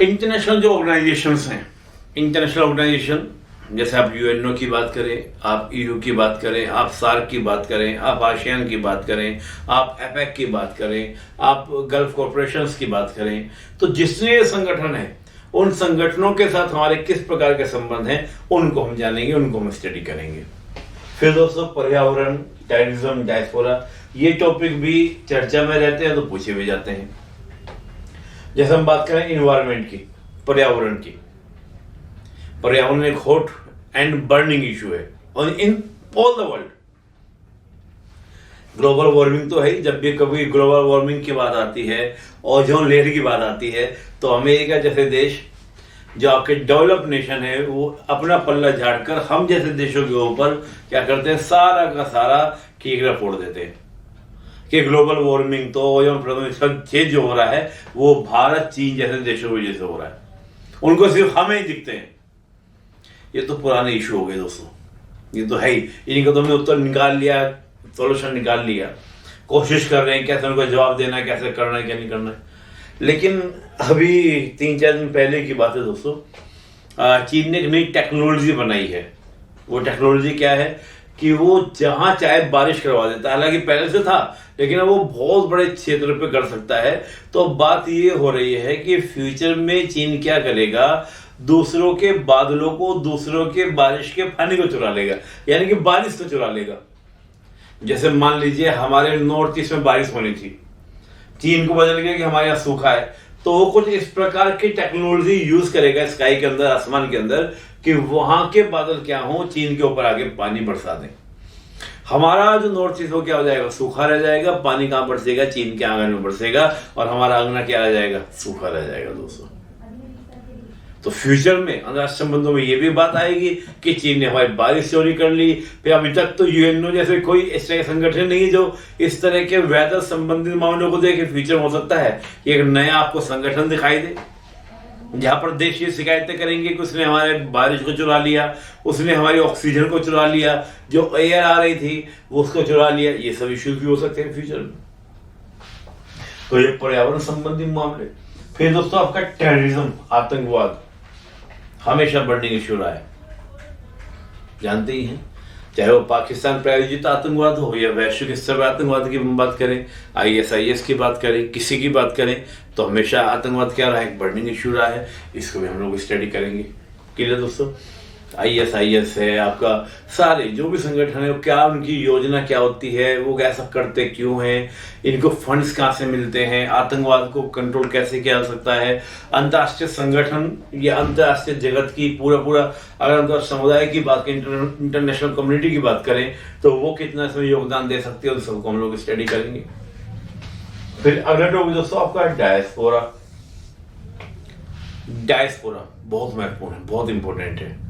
International जो organisations हैं, international organisation जैसे आप यूएनओ की बात करें, आप ईयू की बात करें, आप सार्क की बात करें, आप आसियान की बात करें, आप एपेक की बात करें, आप गल्फ कॉरपोरेशंस की बात करें, तो जितने संगठन हैं उन संगठनों के साथ हमारे किस प्रकार के संबंध हैं उनको हम जानेंगे, उनको हम स्टडी करेंगे। फिर दोस्तों पर्यावरण, टेररिज्म, डायस्पोरा, ये टॉपिक भी चर्चा में रहते हैं तो पूछे भी जाते हैं। जैसे हम बात करें इन्वायरमेंट की, पर्यावरण की, पर्यावरण एक हॉट एंड बर्निंग इशू है और in all the world. Global warming तो है, जब भी कभी ग्लोबल वार्मिंग की बात आती है, ओजोन लेयर की बात आती है, तो अमेरिका जैसे देश जो आपके डेवलप नेशन है वो अपना पल्ला झाड़कर हम जैसे देशों के ऊपर क्या करते हैं, सारा का सारा कीकड़ा फोड़ देते हैं कि ग्लोबल वार्मिंग तो ओजोन प्रदूषण चेंज जो हो रहा है वो भारत, चीन जैसे देशों की वजह से हो रहा है, उनको सिर्फ हमें ही दिखते हैं। ये तो पुराने इशू हो गए दोस्तों, ये तो है ही, इनका तो हमने उत्तर निकाल लिया, सॉल्यूशन निकाल लिया, कोशिश कर रहे हैं कैसे उनको जवाब देना है, कैसे करना है, क्या नहीं करना है। लेकिन अभी 3-4 दिन पहले की बात है दोस्तों, चीन ने एक नई टेक्नोलॉजी बनाई है। वो टेक्नोलॉजी क्या है कि वो जहां चाहे बारिश करवा देता है, हालांकि पहले से था लेकिन अब वो बहुत बड़े क्षेत्र पे कर सकता है। तो बात ये हो रही है कि फ्यूचर में चीन क्या करेगा, दूसरों के बादलों को, दूसरों के बारिश के पानी को चुरा लेगा, यानी कि बारिश को चुरा लेगा। जैसे मान लीजिए हमारे नॉर्थ ईस्ट में बारिश होनी थी, चीन को बदल गया कि हमारे यहाँ सूखा है, तो वो कुछ इस प्रकार की टेक्नोलॉजी यूज करेगा स्काई के अंदर, आसमान के अंदर, कि वहां के बादल क्या हो, चीन के ऊपर आगे पानी बरसा दें। हमारा जो नॉर्थ ईस्ट वो क्या हो जाएगा, सूखा रह जाएगा, पानी कहां बरसेगा, चीन के आंगन में बरसेगा, और हमारा आंगना क्या रह जाएगा, सूखा रह जाएगा दोस्तों। तो फ्यूचर में अंतर्राष्ट्रीय संबंधों में ये भी बात आएगी कि चीन ने हमारी बारिश चोरी कर ली। फिर अभी तक तो यूएनओ जैसे कोई इस तरह संगठन नहीं जो इस तरह के वेदर संबंधित मामलों को देखे। फ्यूचर में हो सकता है कि एक नया आपको संगठन दिखाई दे जहां पर देश ये शिकायतें करेंगे कि उसने हमारे बारिश को चुरा लिया, उसने हमारी ऑक्सीजन को चुरा लिया, जो एयर आ रही थी वो उसको चुरा लिया। ये सब इश्यूज भी हो सकते हैं फ्यूचर में। तो ये पर्यावरण संबंधी मामले। फिर दोस्तों आपका टेररिज्म, आतंकवाद हमेशा बर्निंग इशू रहा है, जानते ही हैं, चाहे वो पाकिस्तान प्रायोजित आतंकवाद हो या वैश्विक स्तर पर आतंकवाद की बात करें, ISIS की बात करें, किसी की बात करें, तो हमेशा आतंकवाद क्या रहा है, बर्निंग इशू रहा है। इसको भी हम लोग स्टडी करेंगे। क्लियर दोस्तों, ISIS है आपका, सारे जो भी संगठन है क्या, उनकी योजना क्या होती है, वो ऐसा करते क्यों हैं, इनको फंड्स कहाँ से मिलते हैं, आतंकवाद को कंट्रोल कैसे किया जा सकता है, अंतर्राष्ट्रीय संगठन या अंतर्राष्ट्रीय जगत की पूरा अगर अंतर्राष्ट्रीय समुदाय की बात करें, इंटरनेशनल कम्युनिटी की बात करें, तो वो कितना इसमें योगदान दे सकती है, तो सबको हम लोग स्टडी करेंगे। फिर अगला टॉपिक दोस्तों आपका डायस्पोरा। डायस्पोरा बहुत महत्वपूर्ण है, बहुत इंपॉर्टेंट है।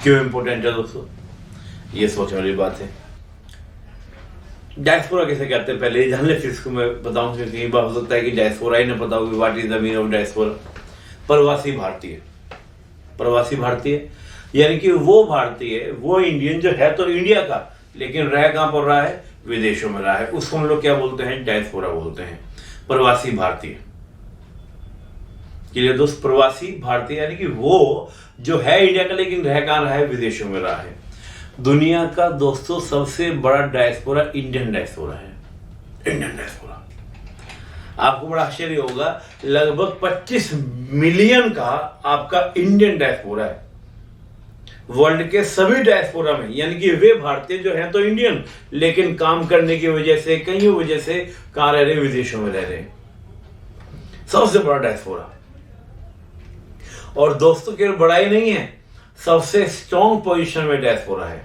क्यों इंपॉर्टेंट है दोस्तों, ये सोचने वाली बात है। डायस्पोरा कैसे कहते हैं, पहले जान ले, फिर इसको मैं बताऊं, क्योंकि कई बार हो सकता है कि डायस्पोरा ही ना पता होगी। What is the meaning of diaspora? प्रवासी भारतीय। प्रवासी भारतीय यानी कि वो भारतीय, वो इंडियन जो है तो इंडिया का, लेकिन रह कहां पर रहा है, विदेशों में रहा है, उसको हम लोग क्या बोलते हैं, डायस्पोरा बोलते हैं, प्रवासी भारतीय। क्लियर दोस्त, प्रवासी भारतीय यानी कि वो जो है इंडिया का लेकिन रह कहां रहा है, विदेशों में रहा है। दुनिया का दोस्तों सबसे बड़ा डायस्पोरा इंडियन डायस्पोरा है, इंडियन डायस्पोरा। आपको बड़ा आश्चर्य होगा, लगभग 25 मिलियन का आपका इंडियन डायस्पोरा है वर्ल्ड के सभी डायस्पोरा में। यानी कि वे भारतीय जो हैं तो इंडियन, लेकिन काम करने की वजह से, कई वजह से कहां रह रहे, विदेशों में रह रहे। सबसे बड़ा डायस्पोरा। और दोस्तों केवल बड़ा ही नहीं है, सबसे स्ट्रॉन्ग पोजीशन में डायस्पोरा है।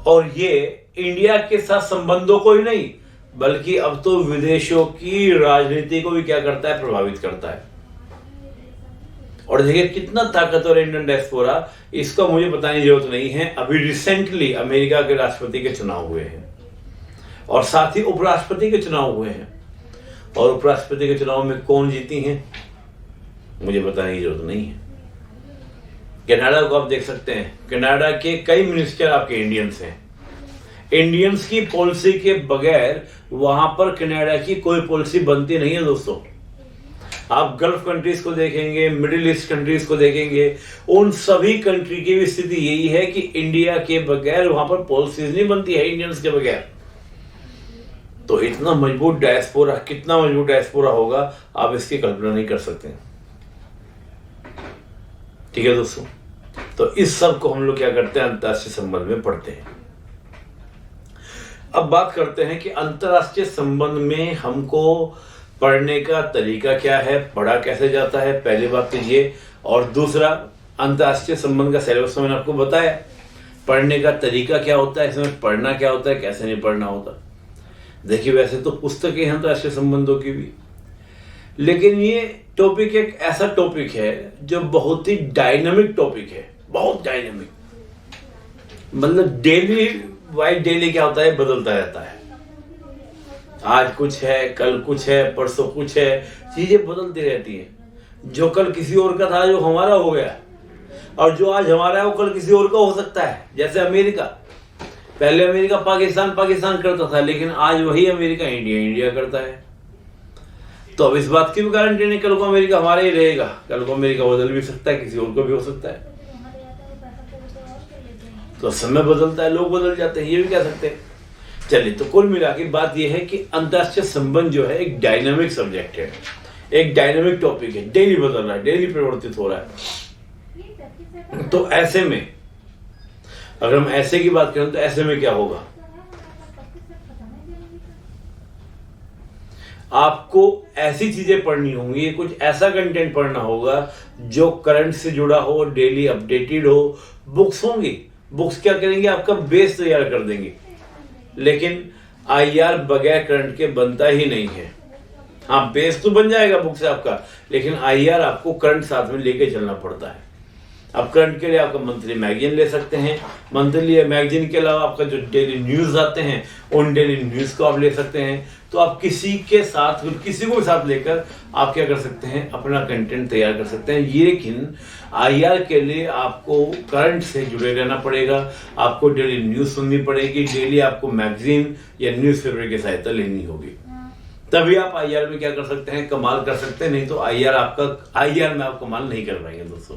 और ये इंडिया के साथ संबंधों को ही नहीं, बल्कि अब तो विदेशों की राजनीति को भी क्या करता है, प्रभावित करता है। और देखिए कितना ताकतवर इंडियन डायस्पोरा, इसको मुझे बताने की जरूरत नहीं है। अभी रिसेंटली अमेरिका के राष्ट्रपति के चुनाव हुए हैं और साथ ही उपराष्ट्रपति के चुनाव हुए हैं। और उपराष्ट्रपति के चुनाव में कौन जीती हैं, मुझे बताने की जरूरत नहीं है। कनाडा को आप देख सकते हैं, कनाडा के कई मिनिस्टर आपके इंडियंस हैं। इंडियंस की पॉलिसी के बगैर वहां पर कनाडा की कोई पॉलिसी बनती नहीं है दोस्तों। आप गल्फ कंट्रीज को देखेंगे, मिडिल ईस्ट कंट्रीज को देखेंगे, उन सभी कंट्री की भी स्थिति यही है कि इंडिया के बगैर वहां पर पॉलिसीज नहीं बनती है, इंडियंस के बगैर। तो इतना मजबूत डायस्पोरा, कितना मजबूत डायस्पोरा होगा आप इसकी कल्पना नहीं कर सकते। ठीक है दोस्तों, तो इस सब को हम लोग क्या करते हैं, अंतर्राष्ट्रीय संबंध में पढ़ते हैं। अब बात करते हैं कि अंतर्राष्ट्रीय संबंध में हमको पढ़ने का तरीका क्या है, पढ़ा कैसे जाता है, पहली बात तो ये। और दूसरा, अंतर्राष्ट्रीय संबंध का सिलेबस मैंने आपको बताया, पढ़ने का तरीका क्या होता है, इसमें पढ़ना क्या होता है, कैसे नहीं पढ़ना होता। देखिए वैसे तो पुस्तकें हैं अंतर्राष्ट्रीय संबंधों की भी, लेकिन ये टॉपिक एक ऐसा टॉपिक है जो बहुत ही डायनामिक टॉपिक है, बहुत डायनामिक। मतलब डेली वाइज डेली क्या होता है, बदलता रहता है। आज कुछ है, कल कुछ है, परसों कुछ है, चीजें बदलती रहती हैं। जो कल किसी और का था जो हमारा हो गया, और जो आज हमारा है वो कल किसी और का हो सकता है। जैसे अमेरिका, पहले अमेरिका पाकिस्तान करता था, लेकिन आज वही अमेरिका इंडिया करता है। तो अब इस बात की भी गारंटी नहीं कल को अमेरिका हमारा ही रहेगा, कल को अमेरिका बदल भी सकता है, किसी और को भी हो सकता है। तो समय बदलता है, लोग बदल जाते हैं, ये भी कह सकते हैं। चलिए, तो कुल मिला के बात यह है कि अंतर्राष्ट्रीय संबंध जो है एक डायनामिक सब्जेक्ट है, एक डायनामिक टॉपिक है, डेली बदल रहा है, डेली परिवर्तित हो रहा है। तो ऐसे में अगर हम ऐसे की बात करें तो ऐसे में क्या होगा, आपको ऐसी चीजें पढ़नी होंगी, कुछ ऐसा कंटेंट पढ़ना होगा जो करंट से जुड़ा हो, डेली अपडेटेड हो। बुक्स होंगी, बुक्स क्या करेंगे, आपका बेस तैयार कर देंगे। लेकिन आईआर बगैर करंट के बनता ही नहीं है। हाँ, बेस तो बन जाएगा बुक से आपका, लेकिन आईआर आपको करंट साथ में लेके चलना पड़ता है। अब करंट के लिए आपका मंथली मैगजीन ले सकते हैं, मंथली मैगजीन के अलावा आपका जो डेली न्यूज आते हैं उन डेली न्यूज को आप ले सकते हैं। तो आप किसी के साथ, किसी को साथ लेकर आप क्या कर सकते हैं, अपना कंटेंट तैयार कर सकते हैं। लेकिन आईआर के लिए आपको करंट से जुड़े रहना पड़ेगा, आपको डेली न्यूज सुननी पड़ेगी, डेली आपको मैगजीन या न्यूज़पेपर की सहायता लेनी होगी, तभी आप आईआर में क्या कर सकते हैं, कमाल कर सकते हैं। नहीं तो आईआर में आप कमाल नहीं कर पाएंगे दोस्तों।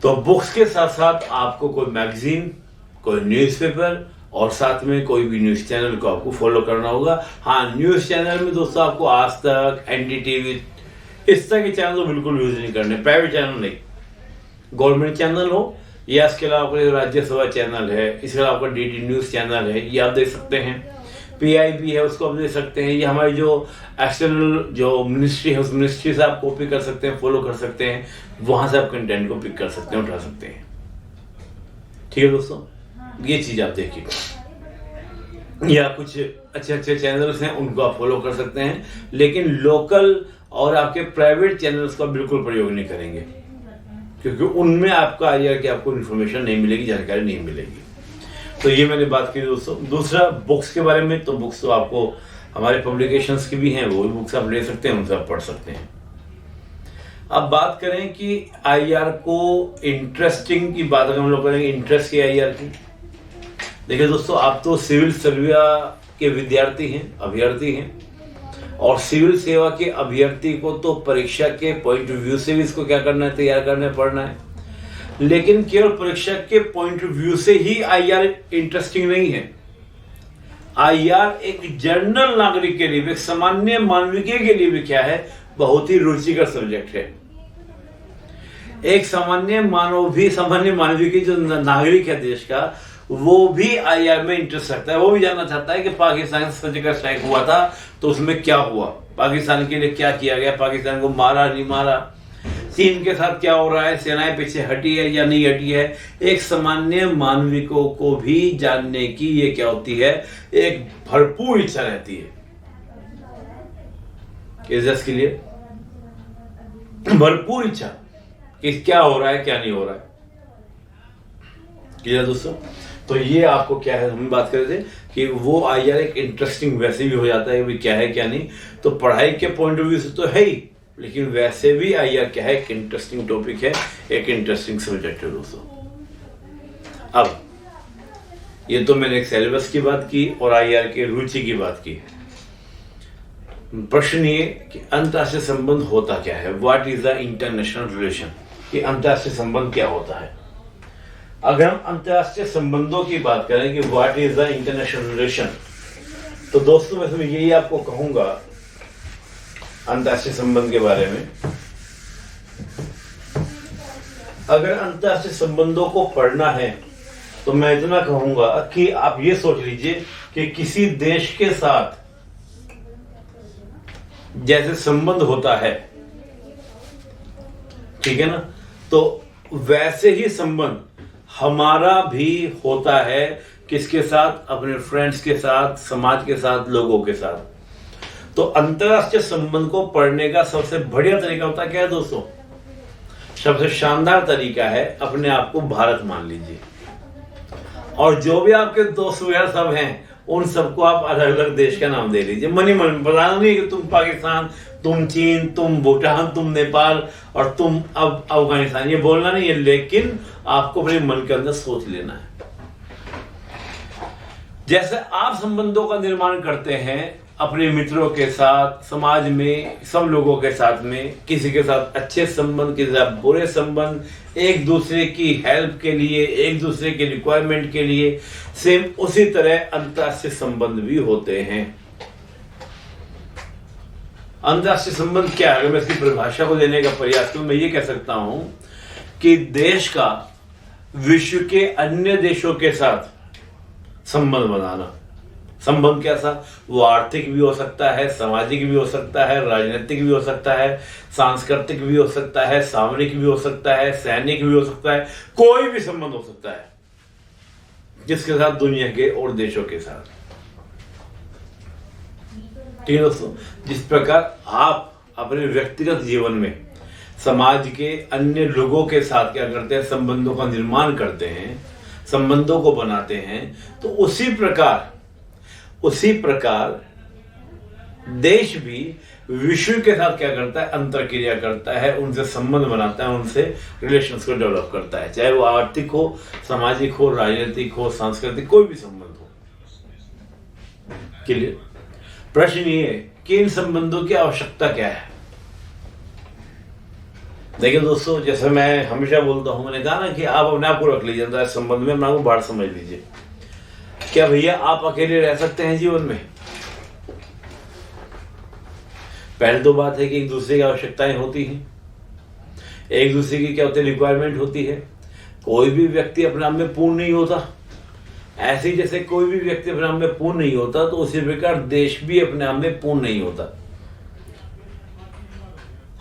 तो बुक्स के साथ साथ आपको कोई मैगजीन, कोई न्यूज़पेपर और साथ में कोई भी न्यूज चैनल को आपको फॉलो करना होगा। हाँ, न्यूज चैनल में दोस्तों आपको आज तक, एनडीटीवी, इस तरह के चैनल तो बिल्कुल यूज नहीं करने, प्राइवेट चैनल नहीं। गवर्नमेंट चैनल हो या इसके अलावा आपका राज्यसभा चैनल है, इसके अलावा आपका डीडी न्यूज चैनल है, ये आप देख सकते हैं। पीआईबी है, उसको आप देख सकते हैं। ये हमारी जो एक्सटर्नल जो मिनिस्ट्री है, उस मिनिस्ट्री से आप कॉपी कर सकते हैं, फॉलो कर सकते हैं, वहां से आप कंटेंट को पिक कर सकते हैं, उठा सकते हैं। ठीक है दोस्तों, ये चीज आप देखिए। या कुछ अच्छे चैनल्स हैं, उनको आप फॉलो कर सकते हैं, लेकिन लोकल और आपके प्राइवेट चैनल्स का बिल्कुल प्रयोग नहीं करेंगे, क्योंकि उनमें आपका आईआर की आपको इन्फॉर्मेशन नहीं मिलेगी, जानकारी नहीं मिलेगी। तो ये मैंने बात की दोस्तों। दूसरा, बुक्स के बारे में, तो बुक्स तो आपको हमारे पब्लिकेशंस की भी हैं, वो भी बुक्स आप ले सकते हैं, उनसे आप पढ़ सकते हैं। अब बात करें कि आईआर को इंटरेस्टिंग की बात अगर हम लोग करेंगे, इंटरेस्ट की आईआर की। देखिए दोस्तों, आप तो सिविल सर्विया के विद्यार्थी हैं, अभ्यर्थी हैं, और सिविल सेवा के अभ्यर्थी को तो परीक्षा के पॉइंट ऑफ व्यू से भी इसको क्या करना है, तैयार करना है, पढ़ना है। लेकिन केवल परीक्षा के पॉइंट ऑफ व्यू से ही आईआर इंटरेस्टिंग नहीं है। आईआर एक जनरल नागरिक के लिए, एक सामान्य मानविकी के लिए भी क्या है, बहुत ही रुचिकर सब्जेक्ट है। एक सामान्य मानविकी जो नागरिक है देश का, वो भी आईआर में इंटरेस्ट रखता है। वो भी जानना चाहता है कि पाकिस्तान से सर्जिकल स्ट्राइक हुआ था तो उसमें क्या हुआ, पाकिस्तान के लिए क्या किया गया, पाकिस्तान को मारा नहीं मारा, चीन के साथ क्या हो रहा है, सेनाएं पीछे हटी है या नहीं हटी है। एक सामान्य मानविकों को भी जानने की ये क्या होती है, एक भरपूर इच्छा रहती है। इस देश के लिए भरपूर इच्छा कि क्या हो रहा है, क्या नहीं हो रहा है। क्लियर दोस्तों? तो ये आपको क्या है, हम बात कर रहे थे कि वो आईआर एक इंटरेस्टिंग वैसे भी हो जाता है, क्या है क्या नहीं। तो पढ़ाई के पॉइंट ऑफ व्यू से तो है ही, लेकिन वैसे भी आईआर क्या है, एक इंटरेस्टिंग टॉपिक है, एक इंटरेस्टिंग सब्जेक्ट है दोस्तों। अब ये तो मैंने एक सिलेबस की बात की और आईआर की रुचि की बात की। प्रश्न ये कि अंतर्राष्ट्रीय संबंध होता क्या है, what is the international relation, कि अंतर्राष्ट्रीय संबंध क्या होता है। अगर हम अंतर्राष्ट्रीय संबंधों की बात करें कि what is the international relation, तो दोस्तों मैं यही आपको कहूंगा अंतर्राष्ट्रीय संबंध के बारे में। अगर अंतर्राष्ट्रीय संबंधों को पढ़ना है तो मैं इतना कहूंगा कि आप ये सोच लीजिए कि किसी देश के साथ जैसे संबंध होता है, ठीक है ना, तो वैसे ही संबंध हमारा भी होता है किसके साथ, अपने फ्रेंड्स के साथ, समाज के साथ, लोगों के साथ। तो अंतरराष्ट्रीय संबंध को पढ़ने का सबसे बढ़िया तरीका होता है क्या है दोस्तों, सबसे शानदार तरीका है अपने आप को भारत मान लीजिए, और जो भी आपके दोस्त वगैरह सब हैं उन सबको आप अलग अलग देश का नाम दे लीजिए। मन ही मन बताना नहीं कि तुम पाकिस्तान, तुम चीन, तुम भूटान, तुम नेपाल और तुम अब अफगानिस्तान, ये बोलना नहीं है, लेकिन आपको अपने मन के अंदर सोच लेना है। जैसे आप संबंधों का निर्माण करते हैं अपने मित्रों के साथ, समाज में सब लोगों के साथ में, किसी के साथ अच्छे संबंध, किसी के साथ बुरे संबंध, एक दूसरे की हेल्प के लिए, एक दूसरे की रिक्वायरमेंट के लिए, सेम उसी तरह अंतर्राष्ट्रीय संबंध भी होते हैं। अंतर्राष्ट्रीय संबंध क्या है, अगर मैं इसकी परिभाषा को देने का प्रयास करूं, मैं ये कह सकता हूं कि देश का विश्व के अन्य देशों के साथ संबंध बनाना। संबंध कैसा, वो आर्थिक भी हो सकता है, सामाजिक भी हो सकता है, राजनीतिक भी हो सकता है, सांस्कृतिक भी हो सकता है, सामरिक भी हो सकता है, सैनिक भी हो सकता है, कोई भी संबंध हो सकता है जिसके साथ, दुनिया के और देशों के साथ। ठीक है दोस्तों, जिस प्रकार आप अपने व्यक्तिगत जीवन में समाज के अन्य लोगों के साथ क्या करते हैं, संबंधों का निर्माण करते हैं, संबंधों को बनाते हैं, तो उसी प्रकार देश भी विश्व के साथ क्या करता है, अंतरक्रिया करता है, उनसे संबंध बनाता है, उनसे रिलेशंस को डेवलप करता है, चाहे वो आर्थिक हो, सामाजिक हो, राजनीतिक हो, सांस्कृतिक, कोई भी संबंध हो। क्लियर। प्रश्न ये है कि इन संबंधों की आवश्यकता क्या है। देखिए दोस्तों, जैसे मैं हमेशा बोलता हूं, मैंने कहा ना कि आप अपने आप को रख लीजिए अंदर संबंध में, अपने आप को बाहर समझ लीजिए। क्या भैया आप अकेले रह सकते हैं जीवन में? पहली तो बात है कि एक दूसरे की आवश्यकताएं होती हैं, एक दूसरे की क्या होती है, रिक्वायरमेंट होती है। कोई भी व्यक्ति अपने आप में पूर्ण नहीं होता, ऐसे ही जैसे कोई भी व्यक्ति अपने आप में पूर्ण नहीं होता, तो उसी प्रकार देश भी अपने आप में पूर्ण नहीं होता।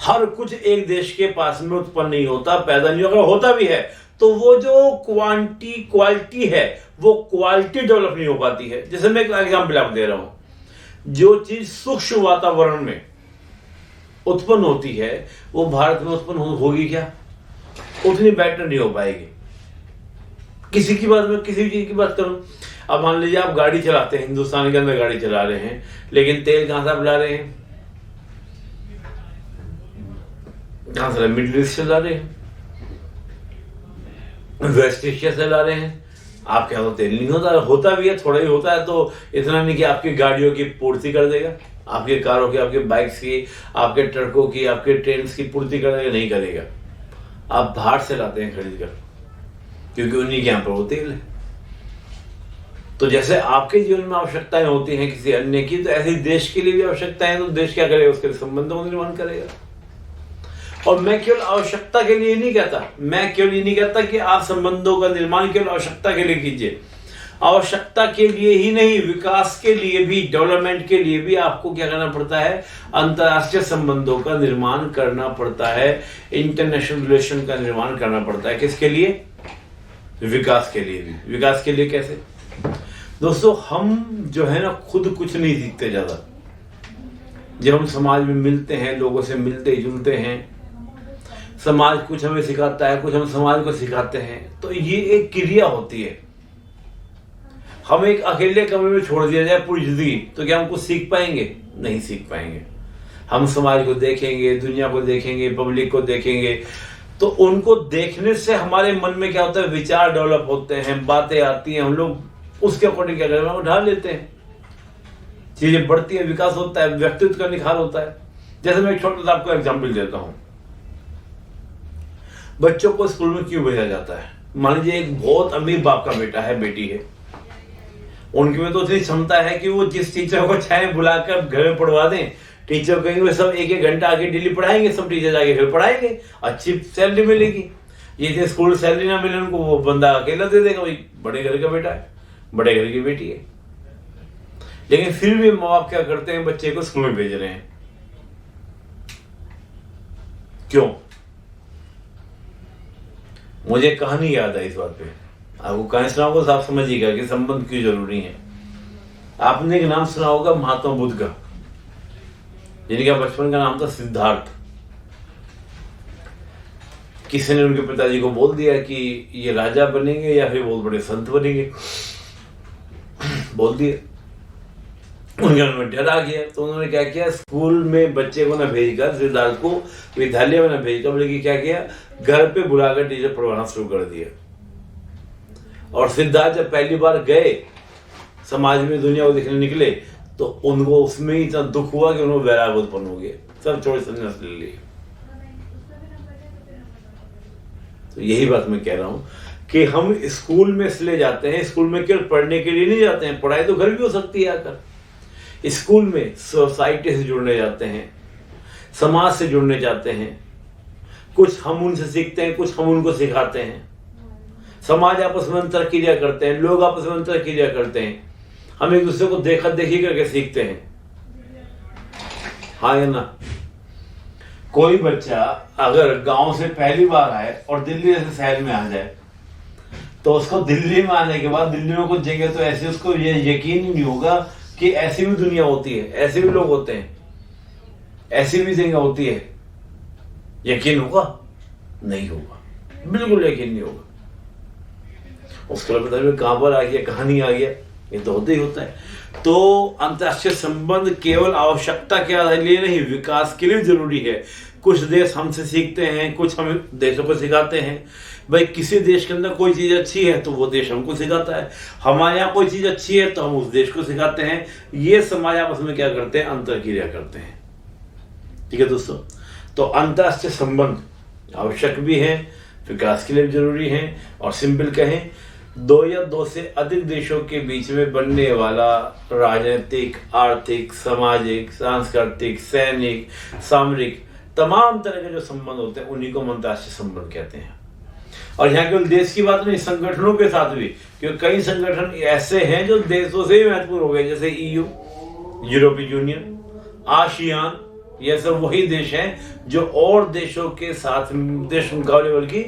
हर कुछ एक देश के पास में उत्पन्न नहीं होता, पैदा नहीं होगा, होता भी है तो वो जो क्वालिटी है, वो क्वालिटी डेवलप नहीं हो पाती है। जैसे मैं एक एग्जांपल आपको दे रहा हूं, जो चीज सूक्ष्म वातावरण में उत्पन्न होती है वो भारत में उत्पन्न होगी क्या, उतनी बेटर नहीं हो पाएगी। किसी की बात में, किसी चीज की बात करूं, अब मान लीजिए आप गाड़ी चलाते हैं, हिंदुस्तान के अंदर गाड़ी चला रहे हैं, लेकिन तेल कहां से आप ला रहे हैं, कहां से, मिडिल ईस्ट से ला रहे हैं, वेस्ट एशिया से ला रहे हैं। आपके यहाँ तो तेल नहीं होता भी है, थोड़ा ही होता है, तो इतना नहीं कि आपकी गाड़ियों की पूर्ति कर देगा, आपकी कारों की, आपके बाइक्स की, आपके ट्रकों की, आपके ट्रेन की पूर्ति कर देगा, नहीं करेगा। आप बाहर से लाते हैं खरीद कर, क्योंकि उन्हीं के यहाँ पर वो तेल है। तो जैसे आपके जीवन में आवश्यकताएं होती हैं किसी अन्य की, तो ऐसे देश के लिए भी आवश्यकताएं, तो देश क्या करेगा, उसके संबंधों का निर्माण करेगा। और मैं केवल आवश्यकता के लिए नहीं कहता, मैं केवल ये नहीं कहता कि आप संबंधों का निर्माण केवल आवश्यकता के लिए कीजिए। आवश्यकता के लिए ही नहीं, विकास के लिए भी, डेवलपमेंट के लिए भी आपको क्या करना पड़ता है, अंतर्राष्ट्रीय संबंधों का निर्माण करना पड़ता है, इंटरनेशनल रिलेशन का निर्माण करना पड़ता है। किसके लिए, विकास के लिए भी। विकास के लिए कैसे दोस्तों, हम जो है ना खुद कुछ नहीं सीखते ज्यादा। जब हम समाज में मिलते हैं, लोगों से मिलते जुलते हैं, समाज कुछ हमें सिखाता है, कुछ हम समाज को सिखाते हैं, तो ये एक क्रिया होती है। हम एक अकेले कमरे में छोड़ दिया जाए पूरी जिंदगी, तो क्या हम कुछ सीख पाएंगे? नहीं सीख पाएंगे। हम समाज को देखेंगे, दुनिया को देखेंगे, पब्लिक को देखेंगे, तो उनको देखने से हमारे मन में क्या होता है, विचार डेवलप होते हैं, बातें आती हैं, हम लोग उसके अकॉर्डिंग क्या करें, हम ढाल लेते हैं। चीजें बढ़ती है, विकास होता है, व्यक्तित्व का निखार होता है। जैसे मैं एक छोटा सा आपको एग्जाम्पल देता हूँ, बच्चों को स्कूल में क्यों भेजा जाता है? मान लीजिए एक बहुत अमीर बाप का बेटा है, बेटी है, उनके में तो इतनी क्षमता है कि वो जिस टीचर को चाहे बुलाकर घर में पढ़वा दें, टीचर कहेंगे सब एक एक घंटा आके डेली पढ़ाएंगे, सब टीचर जाके घर पढ़ाएंगे, अच्छी सैलरी मिलेगी। ये स्कूल सैलरी ना मिले उनको, वो बंदा अकेला दे देगा, भाई बड़े घर का बेटा है, बड़े घर की बेटी है। लेकिन फिर भी माँ बाप क्या करते हैं, बच्चे को स्कूल में भेज रहे हैं। क्यों? मुझे कहानी याद आई इस बात पे, आपको कहानी सुनाऊंगा तो आप समझिएगा कि संबंध क्यों जरूरी है। आपने एक नाम सुना होगा महात्मा बुद्ध का, जिनका बचपन का नाम था सिद्धार्थ। किसी ने उनके पिताजी को बोल दिया कि ये राजा बनेंगे या फिर बहुत बड़े संत बनेंगे, बोल दिया। उनके मन में डर आ गया, तो उन्होंने क्या किया, स्कूल में बच्चे को ना भेजकर, सिद्धार्थ को विद्यालय में ना भेजकर, बल्कि क्या किया, घर पे बुलाकर टीचर पढ़वाना शुरू कर दिया। और सिद्धार्थ जब पहली बार गए समाज में, दुनिया को देखने निकले, तो उनको उसमें ही इतना दुख हुआ कि उनको वैराग्य उत्पन्न हो गया, सब छोड़ संन्यास ले लिए। तो यही बात मैं कह रहा हूं कि हम स्कूल में इसलिए जाते हैं, स्कूल में केवल पढ़ने के लिए नहीं जाते हैं, पढ़ाई तो घर भी हो सकती है आकर। स्कूल में सोसाइटी से जुड़ने जाते हैं, समाज से जुड़ने जाते हैं, कुछ हम उनसे सीखते हैं, कुछ हम उनको सिखाते हैं। समाज आपस में अंतर क्रिया करते हैं, लोग आपस में अंतर क्रिया करते हैं, हम एक दूसरे को देखा देखी करके सीखते हैं। हाँ या ना? कोई बच्चा अगर गांव से पहली बार आए और दिल्ली जैसे शहर में आ जाए, तो उसको दिल्ली में आने के बाद दिल्ली में कुछ जगह तो ऐसे उसको ये यकीन ही नहीं होगा कि ऐसी भी दुनिया होती है, ऐसे भी लोग होते हैं, ऐसी भी जगह होती है। यकीन होगा? नहीं होगा, बिल्कुल यकीन नहीं होगा। उसके बाद पता नहीं कहां पर आ गया, कहानी आ गया, ये तो होता ही होता है। तो अंतर्राष्ट्रीय संबंध केवल आवश्यकता के लिए नहीं, विकास के लिए जरूरी है। कुछ देश हमसे सीखते हैं, कुछ हम देशों को सिखाते हैं। भाई किसी देश के अंदर कोई चीज अच्छी है तो वो देश हमको सिखाता है, हमारे यहाँ कोई चीज अच्छी है तो हम उस देश को सिखाते हैं। ये समाज आपस में क्या करते हैं, अंतर क्रिया करते हैं। ठीक है दोस्तों, तो अंतर्राष्ट्रीय संबंध आवश्यक भी है, विकास के लिए जरूरी है। और सिंपल कहें, दो या दो से अधिक देशों के बीच में बनने वाला राजनीतिक, आर्थिक, सामाजिक, सांस्कृतिक, सैनिक, सामरिक तमाम तरह के जो संबंध होते हैं उन्हीं को हम अंतर्राष्ट्रीय संबंध कहते हैं। और यहाँ केवल देश की बात नहीं, संगठनों के साथ भी, क्योंकि कई संगठन ऐसे हैं जो देशों से ही महत्वपूर्ण हो गए, जैसे EU, यूरोपीय यूनियन, आसियान, ये सब वही देश हैं जो और देशों के साथ, देश मुकाबले बल्कि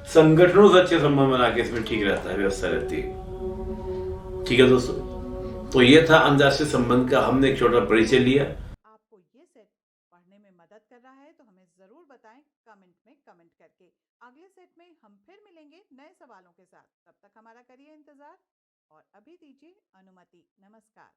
संगठनों से अच्छे संबंध बना के इसमें ठीक रहता है, व्यवस्था रहती है। ठीक है दोस्तों, तो ये था अंतर्राष्ट्रीय संबंध का, हमने एक छोटा परिचय लिया। आपको ये सेट पढ़ने में मदद कर रहा है तो हमें ज़रूर बताएं कमेंट में कमेंट करके। अगले सेट में हम फिर मिलेंगे नए सवालों के साथ। तब तक हमारा करिए इंतज़ार और अभी दीजिए अनुमति। नमस्कार।